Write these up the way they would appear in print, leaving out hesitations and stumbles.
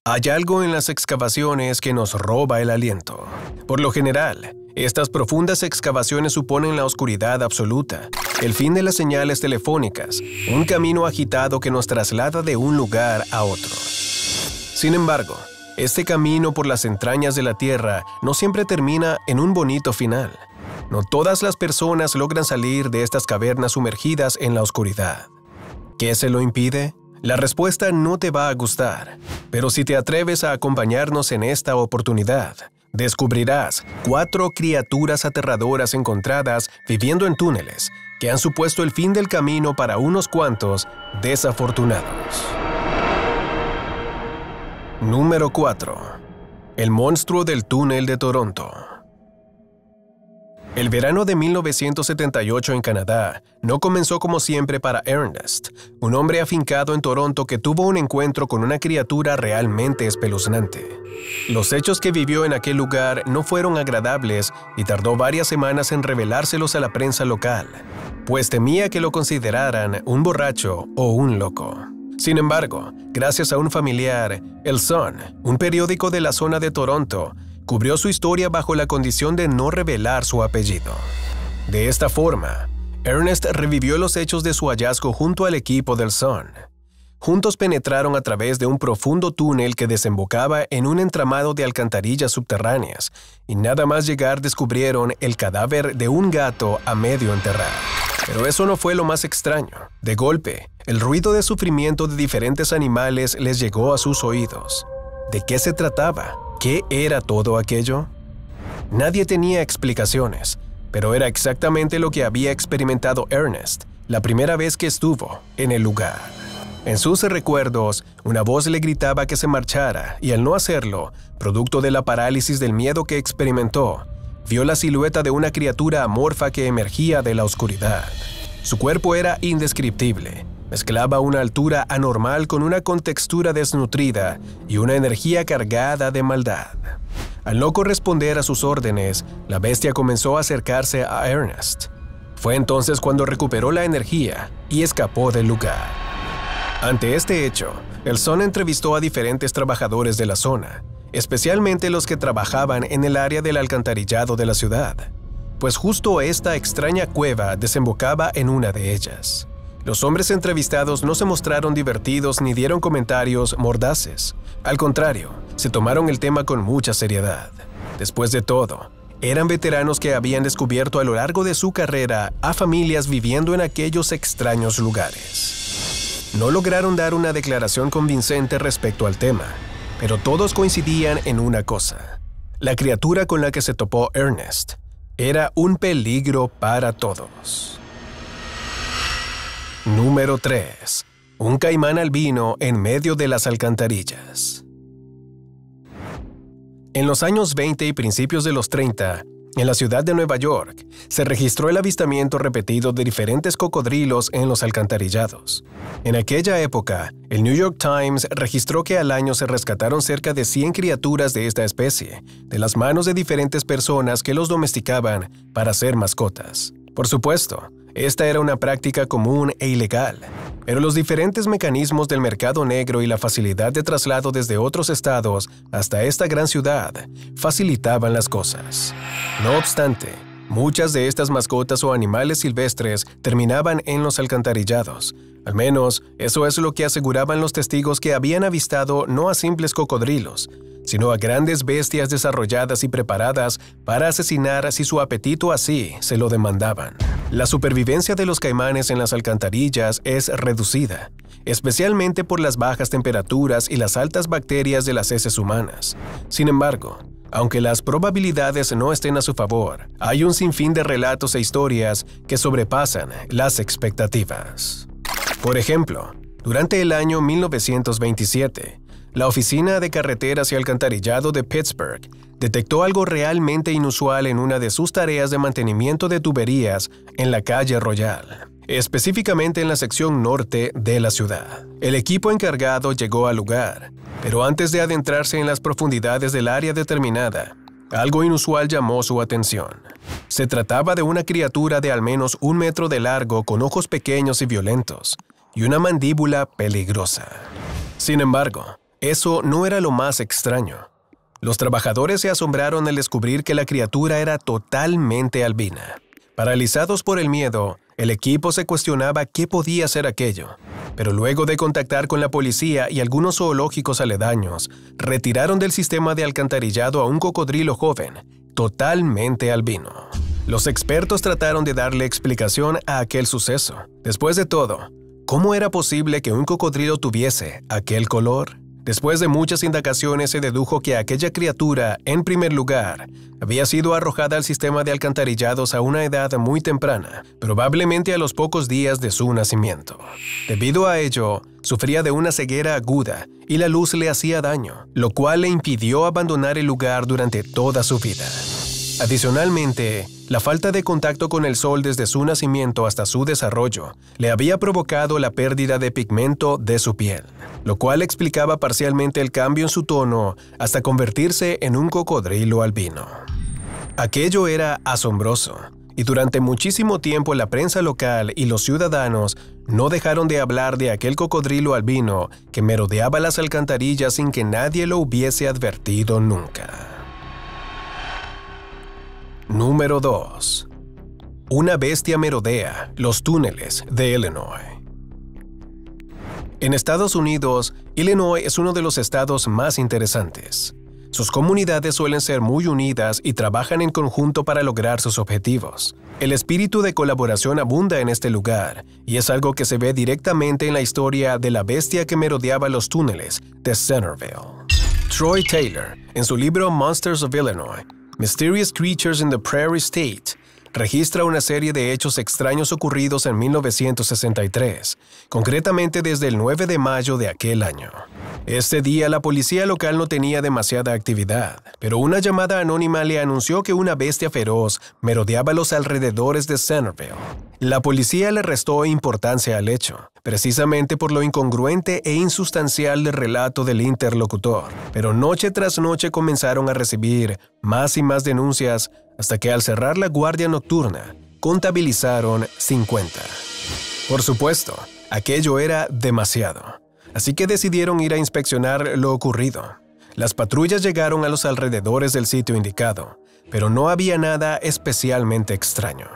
Hay algo en las excavaciones que nos roba el aliento. Por lo general, estas profundas excavaciones suponen la oscuridad absoluta, el fin de las señales telefónicas, un camino agitado que nos traslada de un lugar a otro. Sin embargo, este camino por las entrañas de la Tierra no siempre termina en un bonito final. No todas las personas logran salir de estas cavernas sumergidas en la oscuridad. ¿Qué se lo impide? La respuesta no te va a gustar, pero si te atreves a acompañarnos en esta oportunidad, descubrirás 4 criaturas aterradoras encontradas viviendo en túneles que han supuesto el fin del camino para unos cuantos desafortunados. Número 4. El monstruo del túnel de Toronto. El verano de 1978 en Canadá no comenzó como siempre para Ernest, un hombre afincado en Toronto que tuvo un encuentro con una criatura realmente espeluznante. Los hechos que vivió en aquel lugar no fueron agradables y tardó varias semanas en revelárselos a la prensa local, pues temía que lo consideraran un borracho o un loco. Sin embargo, gracias a un familiar, el Sun, un periódico de la zona de Toronto, cubrió su historia bajo la condición de no revelar su apellido. De esta forma, Ernest revivió los hechos de su hallazgo junto al equipo del Sun. Juntos penetraron a través de un profundo túnel que desembocaba en un entramado de alcantarillas subterráneas, y nada más llegar descubrieron el cadáver de un gato a medio enterrar. Pero eso no fue lo más extraño. De golpe, el ruido de sufrimiento de diferentes animales les llegó a sus oídos. ¿De qué se trataba? ¿Qué era todo aquello? Nadie tenía explicaciones, pero era exactamente lo que había experimentado Ernest la primera vez que estuvo en el lugar. En sus recuerdos, una voz le gritaba que se marchara y al no hacerlo, producto de la parálisis del miedo que experimentó, vio la silueta de una criatura amorfa que emergía de la oscuridad. Su cuerpo era indescriptible. Mezclaba una altura anormal con una contextura desnutrida y una energía cargada de maldad. Al no corresponder a sus órdenes, la bestia comenzó a acercarse a Ernest. Fue entonces cuando recuperó la energía y escapó del lugar. Ante este hecho, el Sun entrevistó a diferentes trabajadores de la zona, especialmente los que trabajaban en el área del alcantarillado de la ciudad, pues justo esta extraña cueva desembocaba en una de ellas. Los hombres entrevistados no se mostraron divertidos ni dieron comentarios mordaces. Al contrario, se tomaron el tema con mucha seriedad. Después de todo, eran veteranos que habían descubierto a lo largo de su carrera a familias viviendo en aquellos extraños lugares. No lograron dar una declaración convincente respecto al tema, pero todos coincidían en una cosa. La criatura con la que se topó Ernest era un peligro para todos. Número 3. Un caimán albino en medio de las alcantarillas. En los años 20 y principios de los 30, en la ciudad de Nueva York, se registró el avistamiento repetido de diferentes cocodrilos en los alcantarillados. En aquella época, el New York Times registró que al año se rescataron cerca de 100 criaturas de esta especie, de las manos de diferentes personas que los domesticaban para ser mascotas. Por supuesto, esta era una práctica común e ilegal, pero los diferentes mecanismos del mercado negro y la facilidad de traslado desde otros estados hasta esta gran ciudad facilitaban las cosas. No obstante, muchas de estas mascotas o animales silvestres terminaban en los alcantarillados. Al menos, eso es lo que aseguraban los testigos que habían avistado no a simples cocodrilos, sino a grandes bestias desarrolladas y preparadas para asesinar si su apetito así se lo demandaban. La supervivencia de los caimanes en las alcantarillas es reducida, especialmente por las bajas temperaturas y las altas bacterias de las heces humanas. Sin embargo, aunque las probabilidades no estén a su favor, hay un sinfín de relatos e historias que sobrepasan las expectativas. Por ejemplo, durante el año 1927, la Oficina de Carreteras y Alcantarillado de Pittsburgh detectó algo realmente inusual en una de sus tareas de mantenimiento de tuberías en la calle Royal, específicamente en la sección norte de la ciudad. El equipo encargado llegó al lugar, pero antes de adentrarse en las profundidades del área determinada, algo inusual llamó su atención. Se trataba de una criatura de al menos 1 metro de largo con ojos pequeños y violentos, y una mandíbula peligrosa. Sin embargo, eso no era lo más extraño. Los trabajadores se asombraron al descubrir que la criatura era totalmente albina. Paralizados por el miedo, el equipo se cuestionaba qué podía ser aquello. Pero luego de contactar con la policía y algunos zoológicos aledaños, retiraron del sistema de alcantarillado a un cocodrilo joven, totalmente albino. Los expertos trataron de darle explicación a aquel suceso. Después de todo, ¿cómo era posible que un cocodrilo tuviese aquel color? Después de muchas indagaciones se dedujo que aquella criatura, en primer lugar, había sido arrojada al sistema de alcantarillados a una edad muy temprana, probablemente a los pocos días de su nacimiento. Debido a ello, sufría de una ceguera aguda y la luz le hacía daño, lo cual le impidió abandonar el lugar durante toda su vida. Adicionalmente, la falta de contacto con el sol desde su nacimiento hasta su desarrollo le había provocado la pérdida de pigmento de su piel, lo cual explicaba parcialmente el cambio en su tono hasta convertirse en un cocodrilo albino. Aquello era asombroso, y durante muchísimo tiempo la prensa local y los ciudadanos no dejaron de hablar de aquel cocodrilo albino que merodeaba las alcantarillas sin que nadie lo hubiese advertido nunca. Número 2. Una bestia merodea los túneles de Illinois. En Estados Unidos, Illinois es uno de los estados más interesantes. Sus comunidades suelen ser muy unidas y trabajan en conjunto para lograr sus objetivos. El espíritu de colaboración abunda en este lugar, y es algo que se ve directamente en la historia de la bestia que merodeaba los túneles de Centerville. Troy Taylor, en su libro Monsters of Illinois, Mysterious Creatures in the Prairie State, registra una serie de hechos extraños ocurridos en 1963, concretamente desde el 9 de mayo de aquel año. Este día la policía local no tenía demasiada actividad, pero una llamada anónima le anunció que una bestia feroz merodeaba los alrededores de Centerville. La policía le restó importancia al hecho, precisamente por lo incongruente e insustancial del relato del interlocutor, pero noche tras noche comenzaron a recibir más y más denuncias hasta que al cerrar la guardia nocturna, contabilizaron 50. Por supuesto, aquello era demasiado, así que decidieron ir a inspeccionar lo ocurrido. Las patrullas llegaron a los alrededores del sitio indicado, pero no había nada especialmente extraño.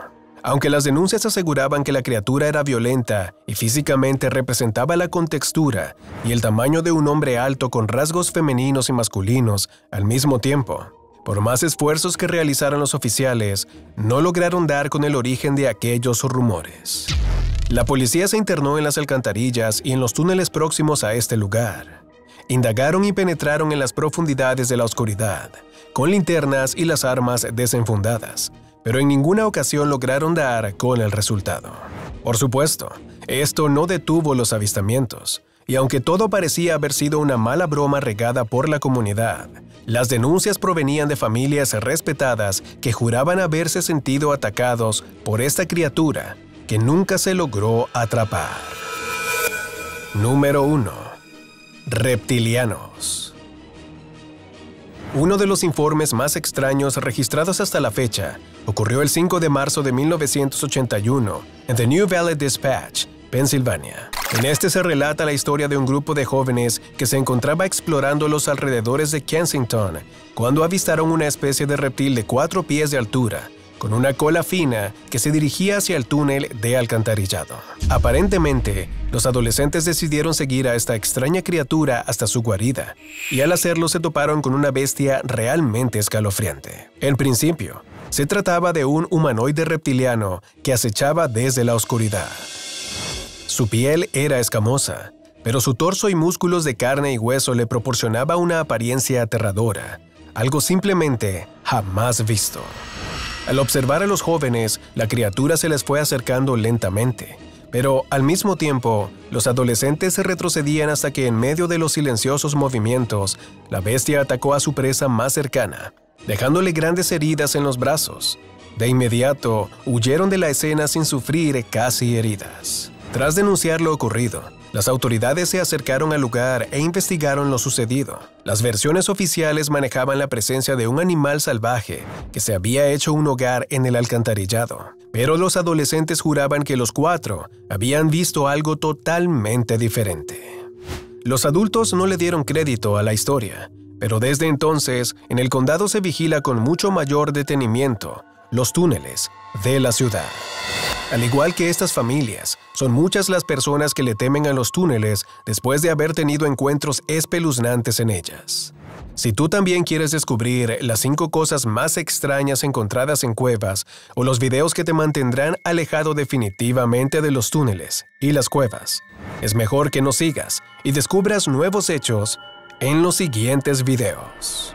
Aunque las denuncias aseguraban que la criatura era violenta y físicamente representaba la contextura y el tamaño de un hombre alto con rasgos femeninos y masculinos al mismo tiempo, por más esfuerzos que realizaron los oficiales, no lograron dar con el origen de aquellos rumores. La policía se internó en las alcantarillas y en los túneles próximos a este lugar. Indagaron y penetraron en las profundidades de la oscuridad, con linternas y las armas desenfundadas, pero en ninguna ocasión lograron dar con el resultado. Por supuesto, esto no detuvo los avistamientos, y aunque todo parecía haber sido una mala broma regada por la comunidad, las denuncias provenían de familias respetadas que juraban haberse sentido atacados por esta criatura que nunca se logró atrapar. Número 1. Reptilianos. Uno de los informes más extraños registrados hasta la fecha ocurrió el 5 de marzo de 1981 en The New Valley Dispatch, Pensilvania. En este se relata la historia de un grupo de jóvenes que se encontraba explorando los alrededores de Kensington cuando avistaron una especie de reptil de 4 pies de altura, con una cola fina que se dirigía hacia el túnel de alcantarillado. Aparentemente, los adolescentes decidieron seguir a esta extraña criatura hasta su guarida, y al hacerlo se toparon con una bestia realmente escalofriante. En principio, se trataba de un humanoide reptiliano que acechaba desde la oscuridad. Su piel era escamosa, pero su torso y músculos de carne y hueso le proporcionaba una apariencia aterradora, algo simplemente jamás visto. Al observar a los jóvenes, la criatura se les fue acercando lentamente, pero al mismo tiempo, los adolescentes se retrocedían hasta que en medio de los silenciosos movimientos, la bestia atacó a su presa más cercana, dejándole grandes heridas en los brazos. De inmediato, huyeron de la escena sin sufrir casi heridas. Tras denunciar lo ocurrido, las autoridades se acercaron al lugar e investigaron lo sucedido. Las versiones oficiales manejaban la presencia de un animal salvaje que se había hecho un hogar en el alcantarillado, pero los adolescentes juraban que los 4 habían visto algo totalmente diferente. Los adultos no le dieron crédito a la historia, pero desde entonces, en el condado se vigila con mucho mayor detenimiento los túneles de la ciudad. Al igual que estas familias, son muchas las personas que le temen a los túneles después de haber tenido encuentros espeluznantes en ellas. Si tú también quieres descubrir las 5 cosas más extrañas encontradas en cuevas o los videos que te mantendrán alejado definitivamente de los túneles y las cuevas, es mejor que nos sigas y descubras nuevos hechos en los siguientes videos.